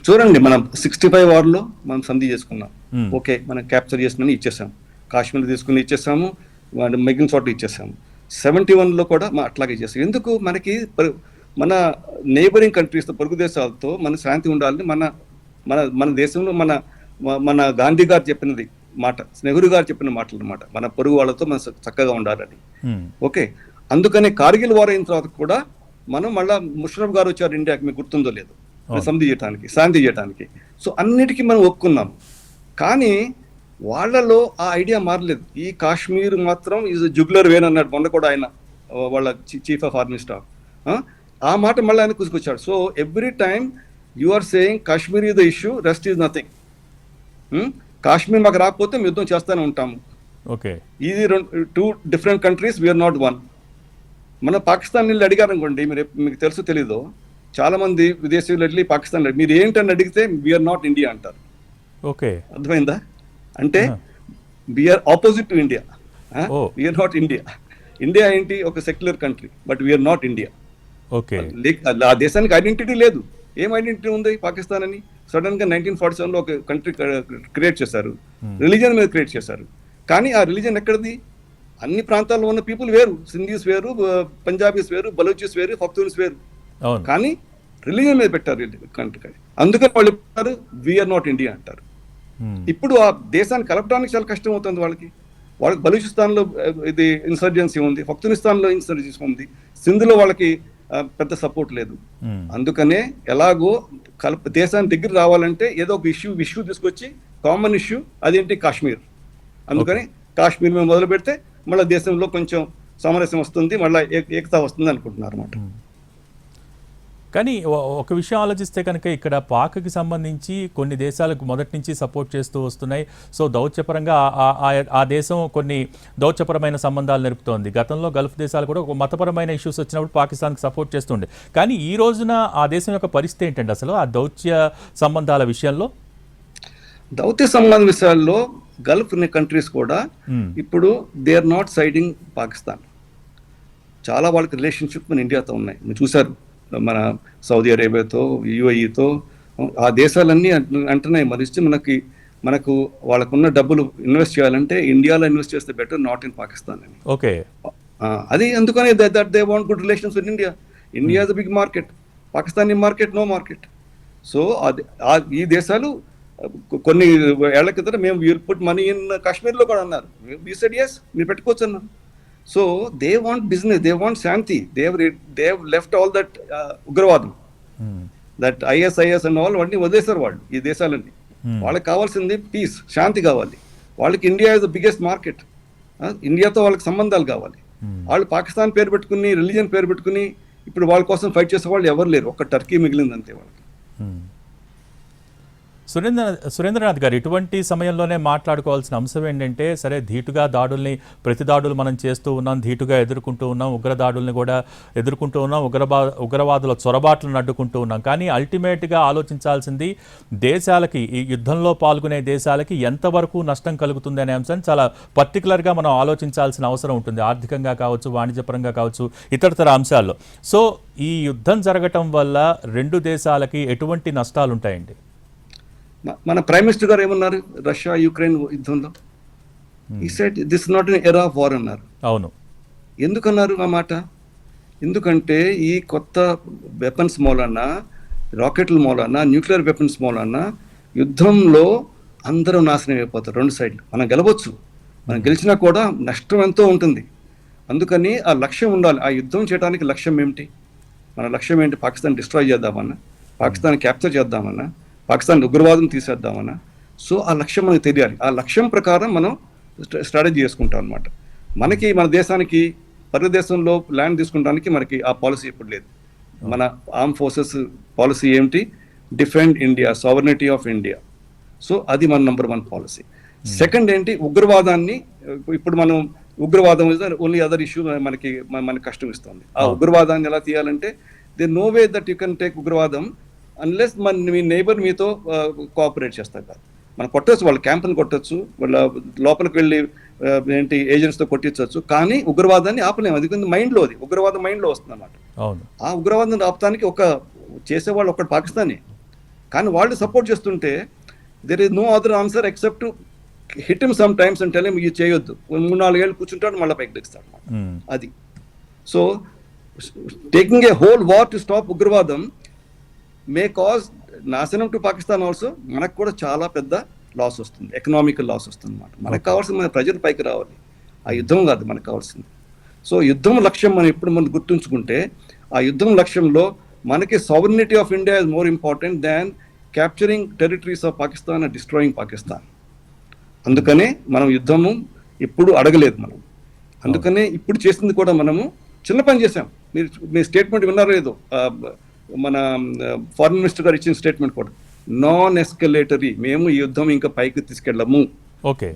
చూడండి. మనం 65 వార్లో మనం సంధి చేసుకున్నాం, ఓకే, మనం క్యాప్చర్ చేసుకుని ఇచ్చేసాం, కాశ్మీర్ తీసుకుని ఇచ్చేసాము, మిగిలిన చోట ఇచ్చేసాము. 71లో కూడా అట్లాగే చేస్తారు. ఎందుకు మనకి మన నేబరింగ్ కంట్రీస్తో, పొరుగు దేశాలతో మన శాంతి ఉండాలని మన మన మన దేశంలో మన గాంధీ గారు చెప్పినది మాట, నెహ్రూ గారు చెప్పిన మాటలు అనమాట. మన పొరుగు వాళ్ళతో మనం చక్కగా ఉండాలని. ఓకే, అందుకనే కార్గిల్ వార్ అయిన తర్వాత కూడా మనం మళ్ళా ముషరఫ్ గారు వచ్చారు ఇండియాకి, మీకు గుర్తుందో లేదు, సంధి చేయడానికి, శాంతి చేయడానికి. సో అన్నిటికీ మనం ఒప్పుకున్నాం. కానీ వాళ్ళలో ఆ ఐడియా మారలేదు. ఈ కాశ్మీర్ మాత్రం ఈజ్ జుగ్లర్ వేన్ అన్నాడు మొన్న కూడా ఆయన, వాళ్ళ చీఫ్ ఆఫ్ ఆర్మీ స్టాఫ్. ఆ మాట మళ్ళీ ఆయన కూసుకొచ్చాడు. So every time you are saying Kashmir is the issue, rest is nothing. Kashmir మాకు రాకపోతే మేము యుద్ధం చేస్తూనే ఉంటాము. ఓకే, ఇది 2 different countries, we are not one. మన పాకిస్తాన్ వెళ్ళి అడిగారు అనుకోండి, మీకు తెలుసు తెలీదో, చాలా మంది విదేశీయులు వెళ్ళి పాకిస్తాన్ మీరు ఏంటని అడిగితే వీఆర్ నాట్ ఇండియా అంటారు. ఓకే, అర్థమైందా? అంటే we are opposite to India, we are not India. India ఏంటి? ఒక secular country, but we are not India. Okay, ఆ దేశానికి ఐడెంటిటీ లేదు. ఏం ఐడెంటిటీ ఉంది పాకిస్తాన్ అని? సడన్ గా 1947లో ఒక కంట్రీ క్రియేట్ చేశారు, రిలీజియన్ మీద క్రియేట్ చేశారు. కానీ ఆ రిలీజియన్ ఎక్కడిది? అన్ని ప్రాంతాల్లో ఉన్న పీపుల్ వేరు, సింధీస్ వేరు, పంజాబీస్ వేరు, బలూచిస్ వేరు, పఖ్తూన్స్ వేరు. కానీ రిలీజియన్ మీద పెట్టారు కంట్రీ. అందుకని వాళ్ళు చెప్తారు వీఆర్ నాట్ ఇండియా అంటారు. ఇప్పుడు ఆ దేశాన్ని కలపడానికి చాలా కష్టం అవుతుంది వాళ్ళకి. బలూచిస్తాన్లో ఇది ఇన్సర్జెన్సీ ఉంది, పఖ్తూనిస్తాన్లో ఇన్సర్జెన్సీ ఉంది, సింధులో వాళ్ళకి పెద్ద సపోర్ట్ లేదు. అందుకనే ఎలాగో దేశానికి దగ్గర రావాలంటే ఏదో ఒక ఇష్యూ తీసుకొచ్చి, కామన్ ఇష్యూ, అదేంటి? కాశ్మీర్. అందుకని కాశ్మీర్ మేము మొదలు పెడితే మళ్ళీ దేశంలో కొంచెం సామరస్యం వస్తుంది, మళ్ళీ ఏకతా వస్తుంది అనుకుంటున్నారు అన్నమాట. కానీ ఒక విషయం ఆలోచిస్తే కనుక ఇక్కడ పాక్కి సంబంధించి కొన్ని దేశాలకు మొదటి నుంచి సపోర్ట్ చేస్తూ వస్తున్నాయి. సో దౌత్యపరంగా ఆ దేశం కొన్ని దౌత్యపరమైన సంబంధాలు నెరుపుతోంది. గతంలో గల్ఫ్ దేశాలు కూడా ఒక మతపరమైన ఇష్యూస్ వచ్చినప్పుడు పాకిస్తాన్కి సపోర్ట్ చేస్తుండే. కానీ ఈ రోజున ఆ దేశం యొక్క పరిస్థితి ఏంటండి అసలు ఆ దౌత్య సంబంధాల విషయంలో? దౌత్య సంబంధ విషయాల్లో గల్ఫ్ కంట్రీస్ కూడా ఇప్పుడు they are not siding Pakistan. చాలా వాళ్ళకి రిలేషన్షిప్ మన ఇండియాతో ఉన్నాయి. మీరు చూసారు, మన సౌదీ అరేబియాతో, యుఏఈతో, ఆ దేశాలన్నీ అంటున్నాయి మరిస్తే మనకు వాళ్ళకున్న డబ్బులు ఇన్వెస్ట్ చేయాలంటే ఇండియాలో ఇన్వెస్ట్ చేస్తే బెటర్, నాట్ ఇన్ పాకిస్తాన్ అని. ఓకే, అది అందుకని that they want good relations with India. India is a big market, Pakistan ఈ మార్కెట్ నో మార్కెట్. సో ఈ దేశాలు కొన్ని ఏళ్ల కింద మేము పుట్ మనీ ఇన్ కాశ్మీర్లో కూడా అన్నారు. వీ సెడ్ yes, మీరు పెట్టుకోవచ్చు అన్నారు. So they want business, they want Shanti, they have left all that ఉగ్రవాదం, దట్ ఐఎస్ఐఎస్ అండ్ ఆల్, వాటిని వదిలేశారు వాళ్ళు. ఈ దేశాలన్నీ వాళ్ళకి కావాల్సింది పీస్, శాంతి కావాలి. వాళ్ళకి India is the biggest market, ఇండియాతో వాళ్ళకి సంబంధాలు కావాలి. వాళ్ళు పాకిస్తాన్ పేరు పెట్టుకుని, రిలీజియన్ పేరు పెట్టుకుని ఇప్పుడు వాళ్ళ కోసం ఫైట్ చేసే వాళ్ళు ఎవరు లేరు. ఒక్క టర్కీ మిగిలింది అంతే వాళ్ళకి. సురేంద్రనాథ్ గారు, ఇటువంటి సమయంలోనే మాట్లాడుకోవాల్సిన అంశం ఏంటంటే, సరే ధీటుగా దాడుల్ని, ప్రతి దాడులు మనం చేస్తూ ఉన్నాం, ధీటుగా ఎదుర్కొంటూ ఉన్నాం, ఉగ్రదాడుల్ని కూడా ఎదుర్కొంటూ ఉన్నాం, ఉగ్రవాదుల చొరబాట్లను అడ్డుకుంటూ ఉన్నాం. కానీ అల్టిమేట్గా ఆలోచించాల్సింది దేశాలకి, ఈ యుద్ధంలో పాల్గొనే దేశాలకి ఎంతవరకు నష్టం కలుగుతుంది అనే అంశాన్ని చాలా పర్టికులర్గా మనం ఆలోచించాల్సిన అవసరం ఉంటుంది. ఆర్థికంగా కావచ్చు, వాణిజ్యపరంగా కావచ్చు, ఇతరతర అంశాల్లో. సో ఈ యుద్ధం జరగటం వల్ల రెండు దేశాలకి ఎటువంటి నష్టాలు ఉంటాయండి? మన ప్రైమ్ మినిస్టర్ గారు ఏమన్నారు రష్యా యుక్రెయిన్ యుద్ధంలో? ఈ said this not an era of war అన్నారు. అవును. ఎందుకన్నారు ఆ మాట? ఎందుకంటే ఈ కొత్త వెపన్స్ మూలన, రాకెట్ల మూలన, న్యూక్లియర్ వెపన్స్ మూలన యుద్ధంలో అందరూ నాశనం అయిపోతారు రెండు సైడ్లు. మనం గెలవచ్చు, మనం గెలిచినా కూడా నష్టం ఎంతో ఉంటుంది. అందుకని ఆ లక్ష్యం ఉండాలి. ఆ యుద్ధం చేయడానికి లక్ష్యం ఏమిటి? మన లక్ష్యం ఏంటి? పాకిస్తాన్ డిస్ట్రాయ్ చేద్దామన్నా, పాకిస్తాన్ క్యాప్చర్ చేద్దామన్నా, పాకిస్తాన్ ఉగ్రవాదం తీసేద్దామన్నా. సో ఆ లక్ష్యం మనకు తెలియాలి. ఆ లక్ష్యం ప్రకారం మనం స్ట్రాటజీ చేసుకుంటాం అనమాట. మనకి మన దేశానికి పక్క దేశంలో ల్యాండ్ తీసుకుంటానికి మనకి ఆ పాలసీ ఎప్పుడు లేదు. మన ఆర్మ్ ఫోర్సెస్ పాలసీ ఏమిటి? Defend India, sovereignty of India. So అది మన నంబర్ 1 పాలసీ. సెకండ్ ఏంటి? ఉగ్రవాదాన్ని, ఇప్పుడు మనం ఉగ్రవాదం ఓన్లీ అదర్ ఇష్యూ మనకి కష్టం ఇస్తుంది. ఆ ఉగ్రవాదాన్ని ఎలా తీయాలంటే, there no way that you can take ఉగ్రవాదం అన్లెస్ మీ నైబర్ మీతో కోఆపరేట్ చేస్తారు కాదు. మనం కొట్టచ్చు, వాళ్ళ క్యాంపుని కొట్టచ్చు, వాళ్ళ లోపలికి వెళ్ళి ఏంటి ఏజెంట్స్తో కొట్టించవచ్చు. కానీ ఉగ్రవాదాన్ని ఆపలేము. అది కొంచెం మైండ్లో, అది ఉగ్రవాదం మైండ్లో వస్తుంది అన్నమాట. ఆ ఉగ్రవాదం ఆపడానికి చేసేవాళ్ళు పాకిస్తానే. కానీ వాళ్ళు సపోర్ట్ చేస్తుంటే there is no other answer except hit him sometimes అంటే ఇది చేయొద్దు, 3-4 ఏళ్ళు కూర్చుంటాడు, మళ్ళీ పైకి దిగుతాడు. అది. So taking a whole war to stop ఉగ్రవాదం మే కాజ్ నాశనం టు పాకిస్తాన్ ఆల్సో. మనకు కూడా చాలా పెద్ద లాస్ వస్తుంది, ఎకనామికల్ లాస్ వస్తుంది అన్నమాట. మనకు కావాల్సింది మన ప్రజలు పైకి రావాలి, ఆ యుద్ధం కాదు మనకు కావాల్సింది. సో యుద్ధం లక్ష్యం మనం ఎప్పుడు మనం గుర్తుంచుకుంటే, ఆ యుద్ధం లక్ష్యంలో మనకి sovereignty of India is more important than capturing territories of Pakistan and destroying Pakistan. అందుకనే మనం యుద్ధము ఎప్పుడు అడగలేదు మనం. అందుకనే ఇప్పుడు చేసింది కూడా మనము చిన్న పని చేసాం. మీ స్టేట్మెంట్ విన్నారో లేదో, మన ఫారిన్ మినిస్టర్ గారు ఇచ్చిన స్టేట్మెంట్ కూడా నాన్ ఎస్కలేటరీ, మేము ఈ యుద్ధం ఇంకా పైకి తీసుకెళ్ళము. ఓకే.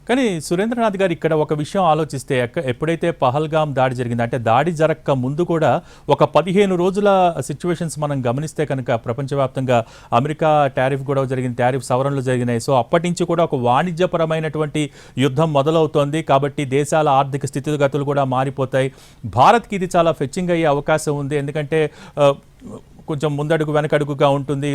కానీ సురేంద్రనాథ్ గారు ఇక్కడ ఒక విషయం ఆలోచిస్తే, ఎప్పుడైతే పహల్గామ్ దాడి జరిగింది, అంటే దాడి జరగక ముందు కూడా ఒక 15 రోజుల సిచ్యువేషన్స్ మనం గమనిస్తే కనుక ప్రపంచవ్యాప్తంగా అమెరికా టారిఫ్ గొడవ జరిగింది, టారిఫ్ సవరణలు జరిగినాయి. సో అప్పటి నుంచి కూడా ఒక వాణిజ్యపరమైనటువంటి యుద్ధం మొదలవుతోంది. కాబట్టి దేశాల ఆర్థిక స్థితిగతులు కూడా మారిపోతాయి. భారత్కి ఇది చాలా ఫెచ్చింగ్ అయ్యే అవకాశం ఉంది, ఎందుకంటే కొంచెం ముందడుగు వెనకడుగుగా ఉంటుంది.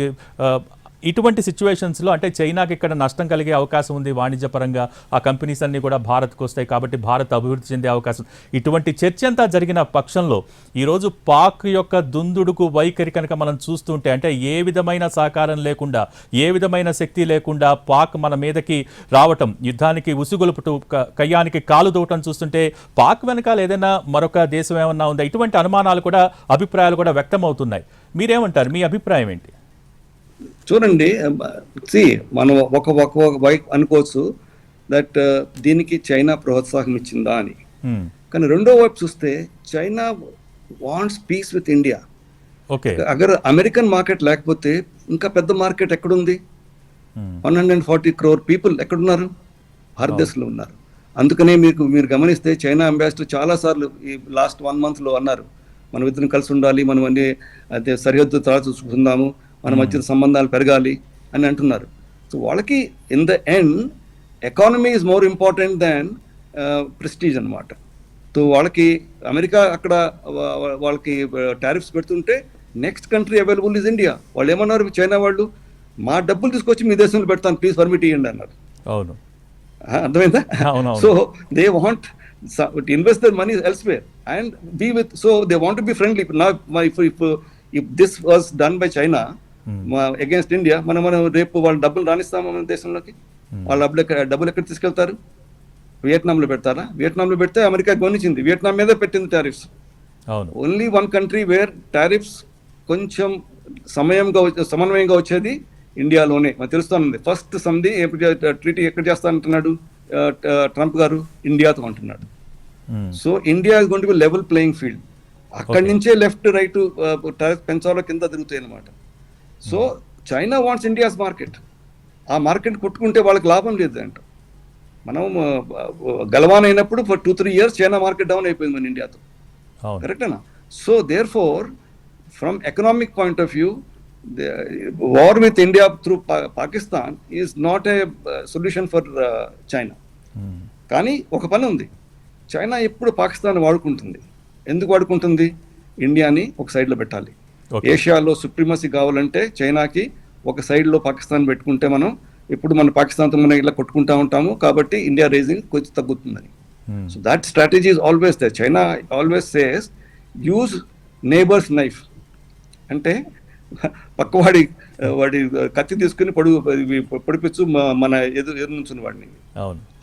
ఇటువంటి సిచ్యువేషన్స్లో అంటే చైనాకి ఇక్కడ నష్టం కలిగే అవకాశం ఉంది వాణిజ్యపరంగా, ఆ కంపెనీస్ అన్నీ కూడా భారత్కు వస్తాయి, కాబట్టి భారత్ అభివృద్ధి చెందే అవకాశం. ఇటువంటి చర్చ అంతా జరిగిన పక్షంలో ఈరోజు పాక్ యొక్క దుందుడుకు వైఖరి కనుక మనం చూస్తుంటే, అంటే ఏ విధమైన సహకారం లేకుండా, ఏ విధమైన శక్తి లేకుండా పాక్ మన మీదకి రావటం, యుద్ధానికి ఉసుగొలుపుటూ కయ్యానికి కాలు దూవటం చూస్తుంటే పాక్ వెనకాల ఏదైనా మరొక దేశం ఏమన్నా ఉందా? ఇటువంటి అనుమానాలు కూడా, అభిప్రాయాలు కూడా వ్యక్తం అవుతున్నాయి. మీరేమంటారు? మీ అభిప్రాయం ఏంటి? చూడండి, మనం ఒక వైపు అనుకోవచ్చు దట్ దీనికి చైనా ప్రోత్సాహం ఇచ్చిందా అని. కానీ రెండో వైపు చూస్తే China wants peace with India. Okay. అగర్ అమెరికన్ మార్కెట్ లేకపోతే ఇంకా పెద్ద మార్కెట్ ఎక్కడుంది? 140 crore పీపుల్ ఎక్కడున్నారు? భారతదేశంలో ఉన్నారు. అందుకనే మీరు గమనిస్తే చైనా అంబాసిడర్ చాలాసార్లు ఈ లాస్ట్ 1 monthలో అన్నారు, మనం ఇద్దరం కలిసి ఉండాలి, మనం అన్ని అదే సరిహద్దు తర్వాత చూసుకుందాము, మన మధ్య సంబంధాలు పెరగాలి అని అంటున్నారు. సో వాళ్ళకి in the end economy is more important than prestige అనమాట. సో వాళ్ళకి అమెరికా అక్కడ వాళ్ళకి టారిఫ్స్ పెడుతుంటే next country available is India. వాళ్ళు ఏమన్నారు చైనా వాళ్ళు, మా డబ్బులు తీసుకొచ్చి మీ దేశంలో పెడతాను, ప్లీజ్ పర్మిట్ ఇవ్వండి అన్నారు. అవును, అర్థమైందా? So they want invest their money elsewhere and be with, so they want to be friendly. If this was done by China against India, మనం రేపు వాళ్ళ డబ్బులు రాణిస్తాము మన దేశంలోకి. వాళ్ళ డబ్బులు ఎక్కడ తీసుకెళ్తారు? వియట్నాంలో పెడతారా? వియట్నాంలో పెడితే అమెరికా గమనించింది, వియట్నాం మీద పెట్టింది tariffs. Only one country where tariffs కొంచెం సమన్వయంగా వచ్చేది ఇండియాలోనే. మనకు తెలుస్తుంది. ఫస్ట్ సంధి ట్రీటీ ఎక్కడ చేస్తానంటున్నాడు ట్రంప్ గారు? ఇండియాతో అంటున్నాడు. So India is going to be level playing field. అక్కడి నుంచే లెఫ్ట్ రైట్ టారిఫ్ పెంచాలో కింద తిరుగుతాయి అనమాట. So China wants India's market. ఆ మార్కెట్ కొట్టుకుంటే వాళ్ళకి లాభం లేదు అంట. మనం గలవాన్ అయినప్పుడు for 2-3 years China market down అయిపోయింది మన ఇండియాతో, కరెక్టేనా? So therefore from economic point of view war with India through Pakistan is not a solution for China. కానీ ఒక పని ఉంది, చైనా ఎప్పుడు పాకిస్తాన్ వాడుకుంటుంది. ఎందుకు వాడుకుంటుంది? ఇండియాని ఒక సైడ్లో పెట్టాలి. ఏషియాలో సుప్రీమసీ కావాలంటే చైనాకి ఒక సైడ్లో పాకిస్తాన్ పెట్టుకుంటే మనం ఇప్పుడు మన పాకిస్తాన్తో మనం ఇలా కొట్టుకుంటా ఉంటాము, కాబట్టి ఇండియా రేజింగ్ కొంచెం తగ్గుతుందని. So that strategy is always there. China always says use neighbour's knife, అంటే పక్కవాడి కత్తి తీసుకుని పొడిపించు మన ఎదురు నుంచున్న వాడిని,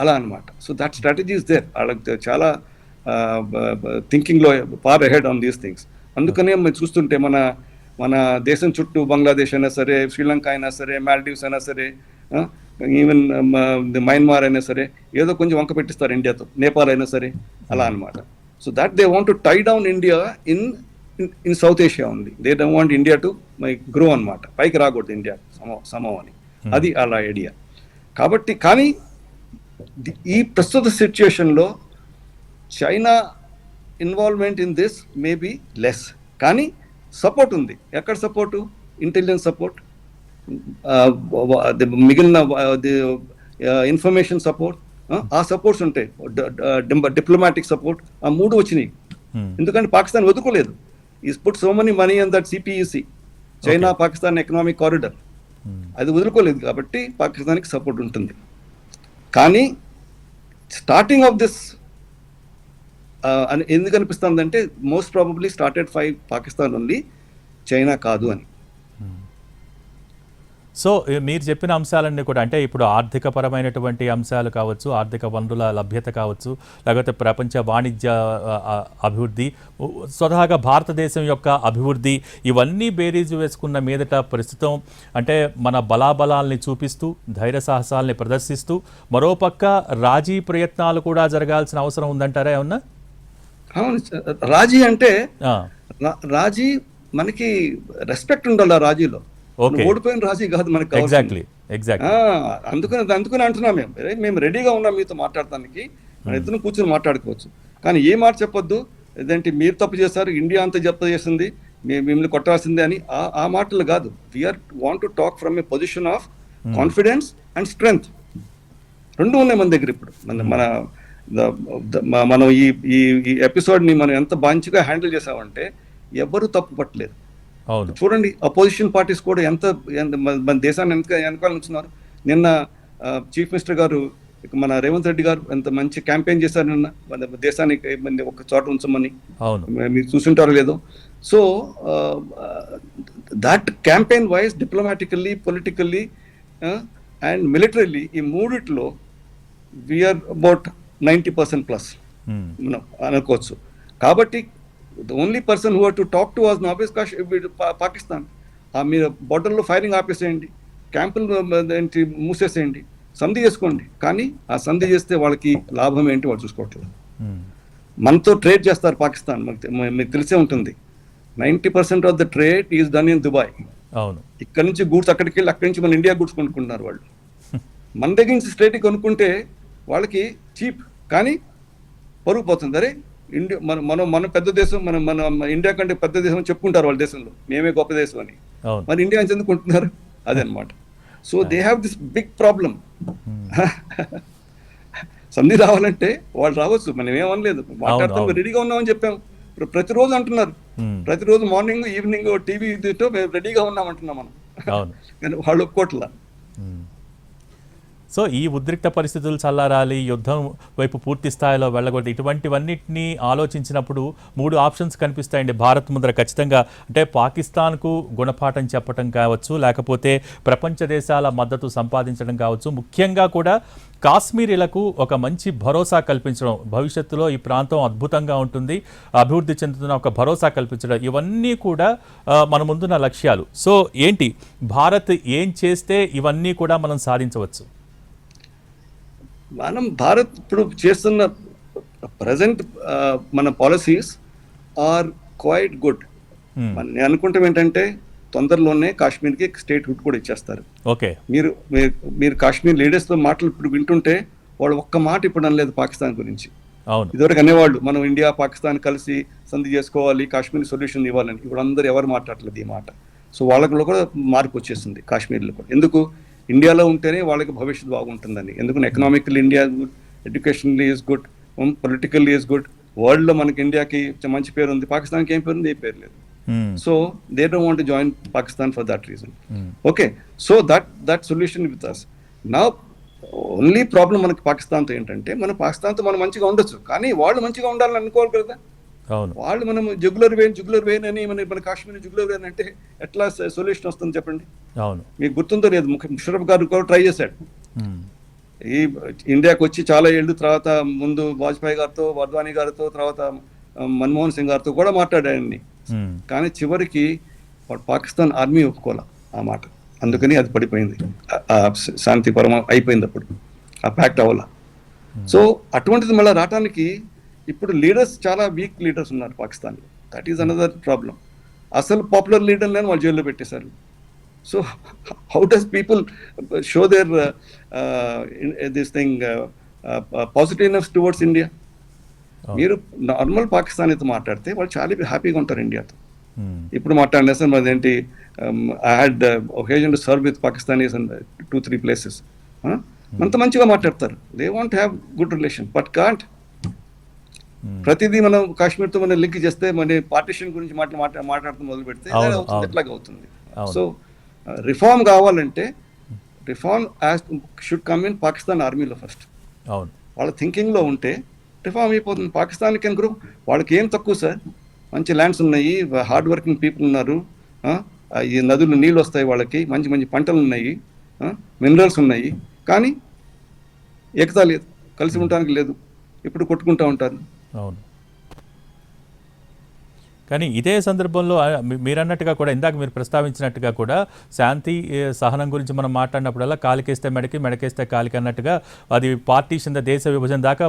అలా అనమాట. So that strategy is there. వాళ్ళకి చాలా థింకింగ్లో far ahead on these things. అందుకనే మనం చూస్తుంటే మన దేశం చుట్టూ బంగ్లాదేశ్ అయినా సరే, శ్రీలంక అయినా సరే, మాల్దీవ్స్ అయినా సరే, ఈవెన్ మయన్మార్ అయినా సరే ఏదో కొంచెం వంక పెట్టిస్తారు ఇండియాతో, నేపాల్ అయినా సరే, అలా అనమాట. So that they want to tie down India in South Asia ఉంది. They don't want India to grow అనమాట, పైకి రాకూడదు ఇండియా సమం అని. అది అలా ఐడియా. కాబట్టి కానీ ఈ ప్రస్తుత సిచ్యుయేషన్లో China involvement in this may be less, కానీ సపోర్ట్ ఉంది. ఎక్కడ సపోర్టు? ఇంటెలిజెన్స్ సపోర్ట్, మిగిలిన ఇన్ఫర్మేషన్ సపోర్ట్, ఆ సపోర్ట్స్ ఉంటాయి. డిప్లొమాటిక్ సపోర్ట్, ఆ 3 వచ్చినాయి. ఎందుకంటే పాకిస్తాన్ వదుకోలేదు. Is put so money money in that CPEC, China Pakistan economic corridor. అది వదులుకోలేదు కాబట్టి పాకిస్తాన్కి సపోర్ట్ ఉంటుంది. కానీ స్టార్టింగ్ ఆఫ్ దిస్ అని ఎందుకు అనిపిస్తుందంటే most probably started 5 Pakistan only, China కాదు అని. సో మీరు చెప్పిన అంశాలన్నీ కూడా అంటే ఇప్పుడు ఆర్థికపరమైనటువంటి అంశాలు కావచ్చు, ఆర్థిక వనరుల లభ్యత కావచ్చు, లేకపోతే ప్రపంచ వాణిజ్య అభివృద్ధి, స్వతహాగా భారతదేశం యొక్క అభివృద్ధి, ఇవన్నీ బేరీజు వేసుకున్న మీదట ప్రస్తుతం అంటే మన బలాబలాల్ని చూపిస్తూ ధైర్య సాహసాలని ప్రదర్శిస్తూ మరోపక్క రాజీ ప్రయత్నాలు కూడా జరగాల్సిన అవసరం ఉందంటారా ఏమన్నా? అవును, రాజీ అంటే రాజీ మనకి రెస్పెక్ట్ ఉండాలి. ఆ రాజీలో ఓడిపోయిన రాజీ కాదు మనకి. అందుకని అంటున్నాం మేము రెడీగా ఉన్నాం మీతో మాట్లాడటానికి, మన ఇద్దరు కూర్చొని మాట్లాడుకోవచ్చు. కానీ ఏ మాట చెప్పొద్దు, ఏదంటే మీరు తప్పు చేస్తారు, ఇండియా అంతా తప్పు చేసింది, మిమ్మల్ని కొట్టాల్సిందే అని ఆ మాటలు కాదు. We are want to talk from a position of confidence and strength. రెండు ఉన్నాయి మన దగ్గర ఇప్పుడు. మనం ఈ ఎపిసోడ్ని మనం ఎంత మంచిగా హ్యాండిల్ చేసామంటే ఎవరు తప్పు పట్టలేదు. చూడండి, అపోజిషన్ పార్టీస్ కూడా ఎంత మన దేశాన్ని వెనకాల ఉంచున్నారు. నిన్న చీఫ్ మినిస్టర్ గారు, మన రేవంత్ రెడ్డి గారు ఎంత మంచి క్యాంపెయిన్ చేశారు నిన్న, మన దేశానికి ఒక చోట ఉంచమని. మీరు చూసుంటారో లేదో. So that campaign wise diplomatically, politically and militarily, ఈ మూడిట్లో వీఆర్ అబౌట్ 90% ప్లస్ మనం అనుకోవచ్చు. కాబట్టి the only person who to talk to was nobody's Pakistan. మీరు బోర్డర్లో ఫైరింగ్ ఆపేసేయండి, క్యాంపులు ఏంటి మూసేసేయండి, సంధి చేసుకోండి. కానీ ఆ సంధి చేస్తే వాళ్ళకి లాభం ఏంటి వాళ్ళు చూసుకోవట్లేదు. మనతో ట్రేడ్ చేస్తారు పాకిస్తాన్, మీకు తెలిసే ఉంటుంది. 90% of the trade is done in Dubai. ఇక్కడ నుంచి గూడ్స్ అక్కడికి వెళ్ళి, అక్కడి నుంచి మన ఇండియా గూడ్స్ కొనుక్కుంటున్నారు వాళ్ళు. మన దగ్గర నుంచి స్ట్రేట్ కొనుక్కుంటే వాళ్ళకి చీప్, కానీ పరుగు పోతుంది. అరే ఇండియా మన పెద్ద దేశం, మన ఇండియా కంటే పెద్ద దేశం అని చెప్పుకుంటారు వాళ్ళ దేశంలో, మేమే గొప్ప దేశం అని. మరి ఇండియా నుంచి ఎందుకు కొంటున్నారు? అదే అనమాట. So they have this big problem. సంధి రావాలంటే వాళ్ళు రావచ్చు, మనం ఏమనలేదు, మాట్లాడతాం, రెడీగా ఉన్నామని చెప్పాము. ప్రతిరోజు అంటున్నారు, ప్రతిరోజు మార్నింగ్ ఈవినింగ్ టీవీ మేము రెడీగా ఉన్నామంటున్నాం మనం. కానీ వాళ్ళు ఒప్పుకోట్లా. సో ఈ ఉద్రిక్త పరిస్థితులు చల్లారాలి, యుద్ధం వైపు పూర్తి స్థాయిలో వెళ్ళకూడదు, ఇటువంటివన్నిటినీ ఆలోచించినప్పుడు 3 ఆప్షన్స్ కనిపిస్తాయండి భారత్ ముందర ఖచ్చితంగా. అంటే పాకిస్తాన్కు గుణపాఠం చెప్పడం కావచ్చు, లేకపోతే ప్రపంచ దేశాల మద్దతు సంపాదించడం కావచ్చు, ముఖ్యంగా కూడా కాశ్మీరీలకు ఒక మంచి భరోసా కల్పించడం, భవిష్యత్తులో ఈ ప్రాంతం అద్భుతంగా ఉంటుంది, అభివృద్ధి చెందుతున్న ఒక భరోసా కల్పించడం, ఇవన్నీ కూడా మన ముందున్న లక్ష్యాలు. సో ఏంటి భారత్ ఏం చేస్తే ఇవన్నీ కూడా మనం సాధించవచ్చు? భారత్ ఇప్పుడు చేస్తున్న ప్రజెంట్ మన పాలసీస్ ఆర్ క్వైట్ గుడ్. నేను అనుకుంటాం ఏంటంటే తొందరలోనే కాశ్మీర్కి స్టేట్ హుడ్ కూడా ఇచ్చేస్తారు. మీరు కాశ్మీర్ లీడర్స్తో మాటలు ఇప్పుడు వింటుంటే వాళ్ళు ఒక్క మాట ఇప్పుడు అనలేదు పాకిస్తాన్ గురించి. ఇదివరకు అనేవాళ్ళు మనం ఇండియా పాకిస్తాన్ కలిసి సంధి చేసుకోవాలి, కాశ్మీర్ సొల్యూషన్ ఇవ్వాలని. ఇప్పుడు అందరూ ఎవరు మాట్లాడలేదు ఈ మాట. సో వాళ్ళలో కూడా మార్పు వచ్చేసింది కాశ్మీర్లో కూడా. ఎందుకు? ఇండియాలో ఉంటేనే వాళ్ళకి భవిష్యత్తు బాగుంటుందని. ఎందుకంటే economical India good, educationally is good, politically is good. వరల్డ్లో మనకి ఇండియాకి మంచి పేరు ఉంది, పాకిస్తాన్కి ఏం పేరు ఉంది? ఏ పేరు లేదు. So they don't want to join Pakistan for that reason. Okay, so that solution with us. నా ఓన్లీ ప్రాబ్లం మనకి పాకిస్తాన్తో ఏంటంటే, పాకిస్తాన్తో మనం మంచిగా ఉండొచ్చు, కానీ వాళ్ళు మంచిగా ఉండాలని అనుకోవాలి కదా. వాళ్ళు మనం జుగులర్ వెయిన్ అని మన కాశ్మీర్ జుగులర్ వెయిన్ అంటే ఎట్లా సొల్యూషన్ వస్తుంది చెప్పండి? మీకు గుర్తుందో లేదు, ముషరఫ్ గారు కూడా ట్రై చేశాడు. ఈ ఇండియాకి వచ్చి చాలా ఏళ్ళు తర్వాత, ముందు వాజ్పేయి గారితో, వడ్వానీ గారితో, తర్వాత మన్మోహన్ సింగ్ గారితో కూడా మాట్లాడాయన్ని. కానీ చివరికి పాకిస్తాన్ ఆర్మీ ఒప్పుకోలే ఆ మాట. అందుకని అది పడిపోయింది, శాంతి పరమ అయిపోయింది, అప్పుడు ఆ ప్యాక్ట్ అవ్వాల. సో అటువంటిది మళ్ళీ రావటానికి ఇప్పుడు లీడర్స్ చాలా వీక్ లీడర్స్ ఉన్నారు పాకిస్తాన్లో. That is another problem. అసలు పాపులర్ లీడర్లను వాళ్ళు జైల్లో పెట్టేశారు. So how does people show there this thing positiveness towards India? మీరు నార్మల్ పాకిస్తానీతో మాట్లాడితే వాళ్ళు చాలా హ్యాపీగా ఉంటారు ఇండియాతో. ఇప్పుడు మాట్లాడినా సార్ మాదేంటి, I had occasion to serve with Pakistanis and 2-3 places. అంత మంచిగా మాట్లాడతారు. They want have good relation, but can't. ప్రతిదీ మనం కాశ్మీర్తో మనం లింక్ చేస్తే, మన పార్టిషన్ గురించి మాట్లాడుతూ మొదలు పెడితే ఎట్లాగ అవుతుంది. సో రిఫార్మ్ కావాలంటే reform should come in Pakistan ఆర్మీలో ఫస్ట్. అవును, వాళ్ళ థింకింగ్లో ఉంటే రిఫార్మ్ అయిపోతుంది. Pakistan can grow. వాళ్ళకి ఏం తక్కువ సార్, మంచి ల్యాండ్స్ ఉన్నాయి, హార్డ్ వర్కింగ్ పీపుల్ ఉన్నారు, ఈ నదులు నీళ్ళు వస్తాయి వాళ్ళకి, మంచి మంచి పంటలు ఉన్నాయి, మినరల్స్ ఉన్నాయి, కానీ ఏకతా లేదు, కలిసి ఉండడానికి లేదు, ఇప్పుడు కొట్టుకుంటూ ఉంటారు. అవును. కానీ ఇదే సందర్భంలో మీరు అన్నట్టుగా కూడా ఇందాక మీరు ప్రస్తావించినట్టుగా కూడా శాంతి సహనం గురించి మనం మాట్లాడినప్పుడల్లా కాలికేస్తే మెడకి, మెడకేస్తే కాలికి అన్నట్టుగా అది పార్టీషన్, దేశ విభజన దాకా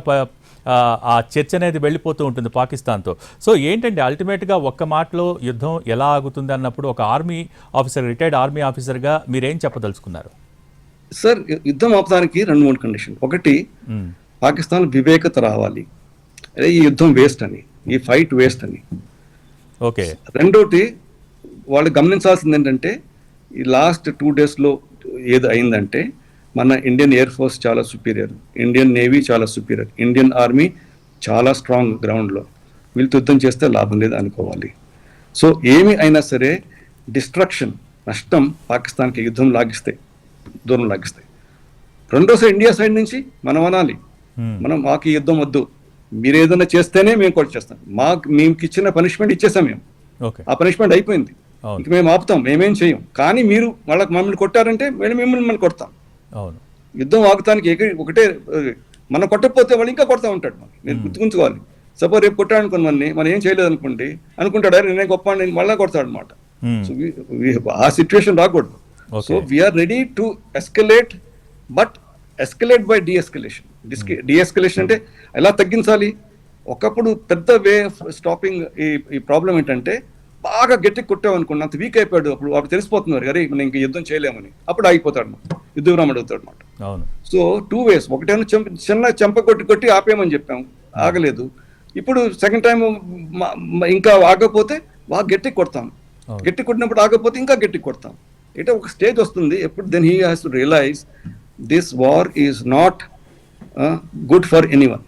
ఆ చర్చ అనేది వెళ్ళిపోతూ ఉంటుంది పాకిస్తాన్తో. సో ఏంటంటే అల్టిమేట్గా ఒక్క మాటలో యుద్ధం ఎలా ఆగుతుంది అన్నప్పుడు ఒక ఆర్మీ ఆఫీసర్, రిటైర్డ్ ఆర్మీ ఆఫీసర్గా మీరేం చెప్పదలుచుకున్నారు? సార్, యుద్ధం ఆపడానికి 2-3 కండిషన్. ఒకటి, పాకిస్తాన్ వివేకత రావాలి, ఈ యుద్ధం వేస్ట్ అని, ఈ ఫైట్ వేస్ట్ అని. ఓకే. రెండోటి, వాళ్ళు గమనించాల్సింది ఏంటంటే ఈ లాస్ట్ 2 డేస్లో ఏది అయిందంటే మన ఇండియన్ ఎయిర్ ఫోర్స్ చాలా సుపీరియర్, ఇండియన్ నేవీ చాలా సుపీరియర్, ఇండియన్ ఆర్మీ చాలా స్ట్రాంగ్ గ్రౌండ్లో. వీళ్ళతో యుద్ధం చేస్తే లాభం లేదు అనుకోవాలి. సో ఏమి అయినా సరే డిస్ట్రక్షన్, నష్టం పాకిస్తాన్కి యుద్ధం దూరం లాగిస్తాయి. రెండోసారి ఇండియా సైడ్ నుంచి మనం అనాలి, మాకు ఈ యుద్ధం వద్దు, మీరు ఏదైనా చేస్తేనే మేము కూడా చేస్తాం, మేము ఇచ్చిన పనిష్మెంట్ ఇచ్చేసాం మేము, ఆ పనిష్మెంట్ అయిపోయింది, ఇంక మేము ఆపుతాం, మేమేం చేయం, కానీ మీరు మమ్మల్ని కొట్టారంటే మిమ్మల్ని కొడతాం. యుద్ధం ఆగుతానికి ఒకటే, మనం కొట్టకపోతే వాళ్ళు ఇంకా కొడతా ఉంటాడు. మీరు గుర్తుకుంచుకోవాలి. సపోజ్ రేపు కొట్టాడు అనుకుని మనం ఏం చేయలేదు అనుకుంటాడు, నేనే గొప్ప నేను మళ్ళీ కొడతాడు అనమాట. సో ఆ సిచ్యువేషన్ రాకూడదు. So we are ready to escalate, but escalate by de-escalation. De-escalation అంటే ఎలా తగ్గించాలి? ఒకప్పుడు పెద్ద వే స్టాపింగ్ ఈ ప్రాబ్లం ఏంటంటే బాగా గట్టి కొట్టామనుకోండి, అంత వీక్ అయిపోయాడు, అప్పుడు తెలిసిపోతున్నారు అరే మనం ఇంక యుద్ధం చేయలేమని, అప్పుడు ఆగిపోతాడు అనమాట, యుద్ధ విరామం అడుగుతాడు అనమాట. So 2 ways. ఒకటేమో చిన్న చెంప కొట్టి ఆపేయమని చెప్పాము, ఆగలేదు. ఇప్పుడు సెకండ్ టైం ఇంకా ఆగకపోతే బాగా గట్టి కొడతాం, గట్టి కొట్టినప్పుడు ఆగకపోతే ఇంకా గట్టి కొడతాం. అంటే ఒక స్టేజ్ వస్తుంది, ఎప్పుడు then he has to realise this war is not good for anyone.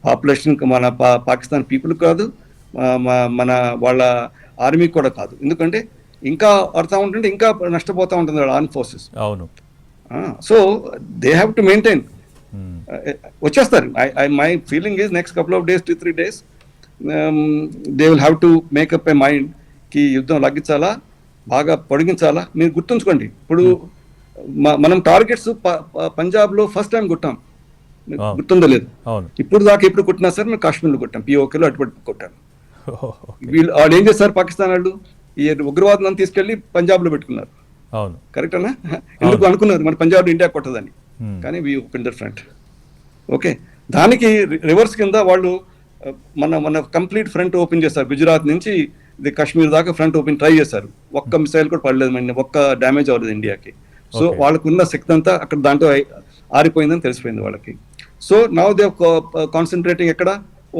Population, మన పాకిస్తాన్ పీపుల్ కాదు, మన వాళ్ళ ఆర్మీ కూడా కాదు. ఎందుకంటే ఇంకా పడతా ఉంటుంటే ఇంకా నష్టపోతూ ఉంటుంది వాళ్ళ ఆర్మ్ ఫోర్సెస్. అవును. So they have to maintain. వచ్చేస్తారు. My feeling is next couple of days, 2-3 days they will have to make up a mind కి యుద్ధం లగ్గించాలా, బాగా పొడిగించాలా. మీరు గుర్తుంచుకోండి, ఇప్పుడు మనం టార్గెట్స్ పంజాబ్లో ఫస్ట్ టైం కొట్టాం, గుర్తుందో లేదు. ఇప్పుడు కొట్టినా సార్ మేము కాశ్మీర్లో కొట్టాం, పిఓకేలో అటుపడి కొట్టాను. వాళ్ళు ఏం చేస్తారు, పాకిస్తాన్ వాళ్ళు ఈ ఉగ్రవాదులను తీసుకెళ్లి పంజాబ్లో పెట్టుకున్నారు. కరెక్టేనా? ఎందుకు అనుకున్నారు మన పంజాబ్ ఇండియా కొట్టదని, కానీ we open that front. Okay, దానికి రివర్స్ కింద వాళ్ళు మన కంప్లీట్ ఫ్రంట్ ఓపెన్ చేస్తారు. గుజరాత్ నుంచి కాశ్మీర్ దాకా ఫ్రంట్ ఓపెన్ ట్రై చేశారు. ఒక్క మిసైల్ కూడా పడలేదు, ఒక్క డ్యామేజ్ అవ్వలేదు ఇండియాకి. సో వాళ్ళకున్న శక్తి అంతా అక్కడ దాంట్లో ఆరిపోయిందని తెలిసిపోయింది వాళ్ళకి. సో నౌ దే కాన్సన్ట్రేటింగ్ ఎక్కడ,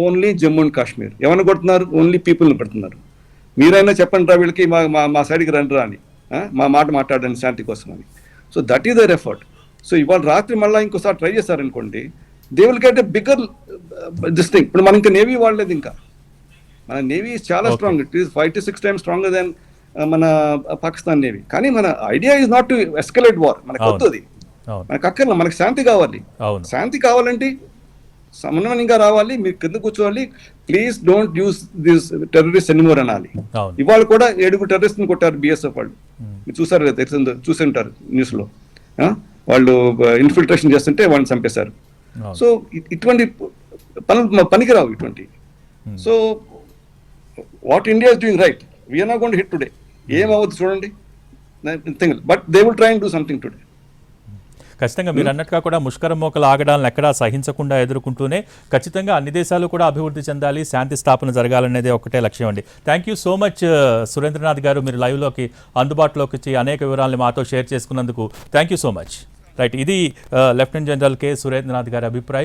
ఓన్లీ జమ్మూ అండ్ కాశ్మీర్. ఎవరిని కొడుతున్నారు? ఓన్లీ పీపుల్ని కొడుతున్నారు. మీరైనా చెప్పండి రా వీళ్ళకి, మా సైడ్కి రండి రా అని, మా మాట మాట్లాడండి శాంతి కోసం అని. So that is their effort. సో ఇవాళ రాత్రి మళ్ళీ ఇంకోసారి ట్రై చేశారనుకోండి, they will get a bigger this thing. ఇప్పుడు మనం ఇంకా నేవీ వాడలేదు, ఇంకా మన నేవీ చాలా strong, it is 5 to 6 times stronger than మన పాకిస్తాన్ నేవీ. కానీ మన idea is not to escalate war. మనకు వద్దు, మనకు అక్కర్లా, మనకు శాంతి కావాలి. శాంతి కావాలంటే సమన్వయంగా రావాలి, మీరు కింద కూర్చోవాలి, please don't use this terrorist anymore అనాలి. ఇవాళ కూడా 7 టెర్రరిస్ట్ని కొట్టారు బిఎస్ఎఫ్ వాళ్ళు, మీరు చూసారు, చూసి ఉంటారు న్యూస్లో. వాళ్ళు ఇన్ఫిల్ట్రేషన్ చేస్తుంటే వాళ్ళని చంపేశారు. సో ఇటువంటి పనికిరావు ఇటువంటి. So what India is doing right, we are not going to hit today. ఏమవుతుంది చూడండి, but they will try and do something today. ఖచ్చితంగా మీరు అన్నట్టుగా కూడా ముష్కరం మోకలు ఆగడాలను ఎక్కడా సహించకుండా ఎదుర్కొంటూనే ఖచ్చితంగా అన్ని దేశాలు కూడా అభివృద్ధి చెందాలి, శాంతి స్థాపన జరగాలనేది ఒకటే లక్ష్యం అండి. Thank you so much Surendranath గారు, మీరు లైవ్లోకి అందుబాటులోకి వచ్చి అనేక వివరాలను మాతో షేర్ చేసుకున్నందుకు thank you so much. Right, ఇది లెఫ్టినెంట్ జనరల్ కె సురేంద్రనాథ్ గారి అభిప్రాయం.